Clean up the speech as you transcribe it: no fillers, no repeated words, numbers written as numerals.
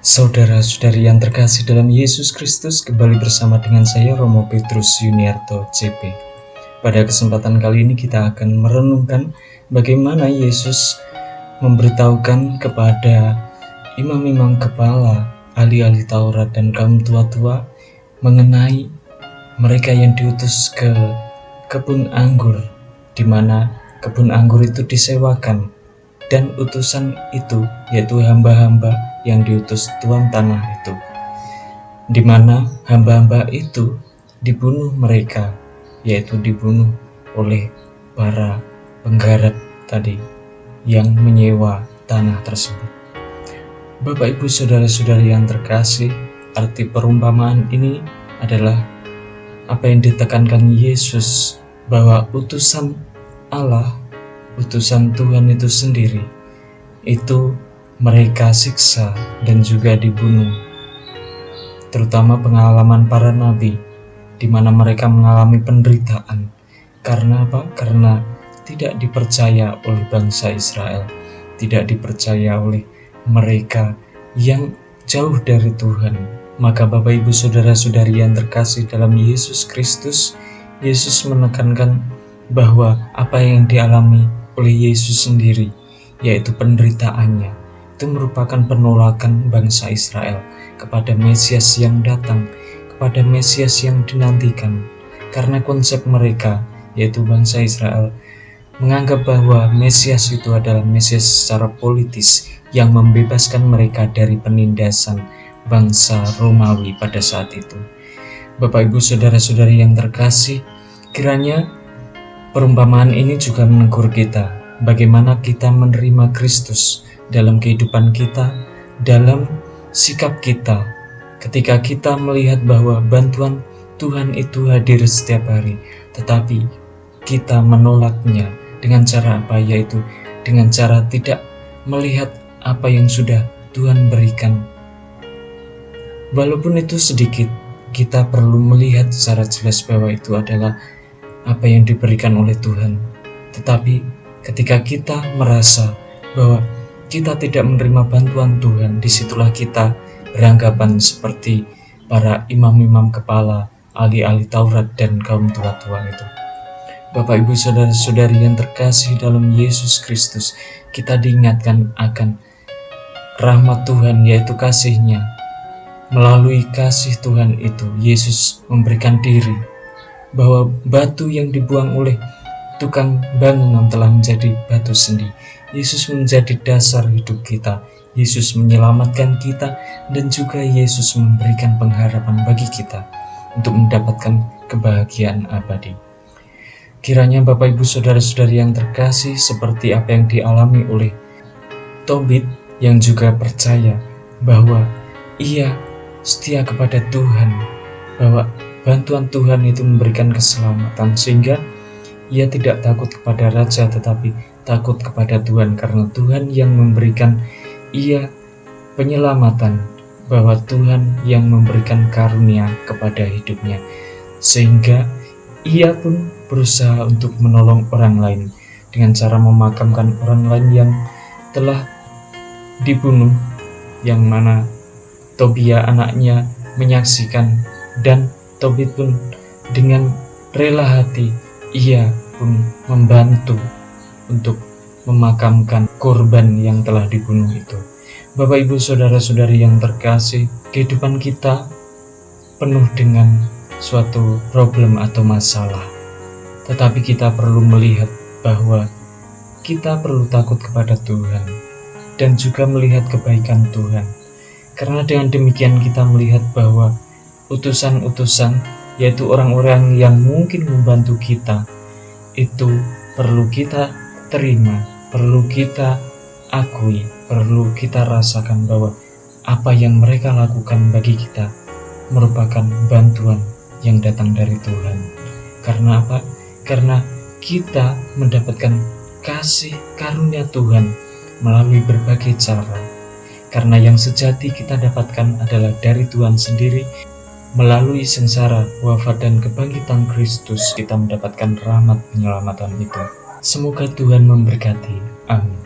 Saudara-saudari yang terkasih dalam Yesus Kristus, kembali bersama dengan saya Romo Petrus Yuniarto CP. Pada kesempatan kali ini kita akan merenungkan bagaimana Yesus memberitahukan kepada imam-imam kepala, ahli-ahli Taurat dan kaum tua-tua mengenai mereka yang diutus ke kebun anggur, di mana kebun anggur itu disewakan, dan utusan itu yaitu hamba-hamba yang diutus tuan tanah itu, di mana hamba-hamba itu dibunuh mereka, yaitu dibunuh oleh para penggarap tadi yang menyewa tanah tersebut. Bapak Ibu saudara-saudari yang terkasih, arti perumpamaan ini adalah apa yang ditekankan Yesus, bahwa utusan Allah, utusan Tuhan itu sendiri, itu mereka siksa dan juga dibunuh. Terutama pengalaman para nabi, di mana mereka mengalami penderitaan. Karena apa? Karena tidak dipercaya oleh bangsa Israel, tidak dipercaya oleh mereka yang jauh dari Tuhan. Maka Bapak Ibu saudara-saudari yang terkasih dalam Yesus Kristus, Yesus menekankan bahwa apa yang dialami oleh Yesus sendiri, yaitu penderitaannya, itu merupakan penolakan bangsa Israel kepada Mesias yang datang, kepada Mesias yang dinantikan. Karena konsep mereka, yaitu bangsa Israel, menganggap bahwa Mesias itu adalah Mesias secara politis yang membebaskan mereka dari penindasan bangsa Romawi pada saat itu. Bapak Ibu saudara-saudari yang terkasih, kiranya perumpamaan ini juga menegur kita bagaimana kita menerima Kristus dalam kehidupan kita, dalam sikap kita, ketika kita melihat bahwa bantuan Tuhan itu hadir setiap hari, tetapi kita menolaknya dengan cara apa? Yaitu dengan cara tidak melihat apa yang sudah Tuhan berikan. Walaupun itu sedikit, kita perlu melihat secara jelas bahwa itu adalah apa yang diberikan oleh Tuhan. Tetapi ketika kita merasa bahwa kita tidak menerima bantuan Tuhan, disitulah kita beranggapan seperti para imam-imam kepala, ahli-ahli Taurat dan kaum tua-tua itu. Bapak Ibu saudara-saudari yang terkasih dalam Yesus Kristus, kita diingatkan akan rahmat Tuhan, yaitu kasih-Nya. Melalui kasih Tuhan itu, Yesus memberikan diri, bahwa batu yang dibuang oleh tukang bangunan telah menjadi batu sendi. Yesus menjadi dasar hidup kita. Yesus menyelamatkan kita, dan juga Yesus memberikan pengharapan bagi kita untuk mendapatkan kebahagiaan abadi. Kiranya Bapak Ibu saudara-saudari yang terkasih, seperti apa yang dialami oleh Tobit, yang juga percaya bahwa ia setia kepada Tuhan, bahwa bantuan Tuhan itu memberikan keselamatan, sehingga ia tidak takut kepada raja tetapi takut kepada Tuhan, karena Tuhan yang memberikan ia penyelamatan, bahwa Tuhan yang memberikan karunia kepada hidupnya, sehingga ia pun berusaha untuk menolong orang lain dengan cara memakamkan orang lain yang telah dibunuh, yang mana Tobia anaknya menyaksikan, dan Tobit pun dengan rela hati ia pun membantu untuk memakamkan korban yang telah dibunuh itu. Bapak Ibu saudara-saudari yang terkasih, kehidupan kita penuh dengan suatu problem atau masalah, tetapi kita perlu melihat bahwa kita perlu takut kepada Tuhan dan juga melihat kebaikan Tuhan. Karena dengan demikian kita melihat bahwa utusan-utusan, yaitu orang-orang yang mungkin membantu kita, itu perlu kita terima, perlu kita akui, perlu kita rasakan bahwa apa yang mereka lakukan bagi kita merupakan bantuan yang datang dari Tuhan. Karena apa? Karena kita mendapatkan kasih karunia Tuhan melalui berbagai cara. Karena yang sejati kita dapatkan adalah dari Tuhan sendiri. Melalui sengsara, wafat, dan kebangkitan Kristus, kita mendapatkan rahmat penyelamatan itu. Semoga Tuhan memberkati. Amin.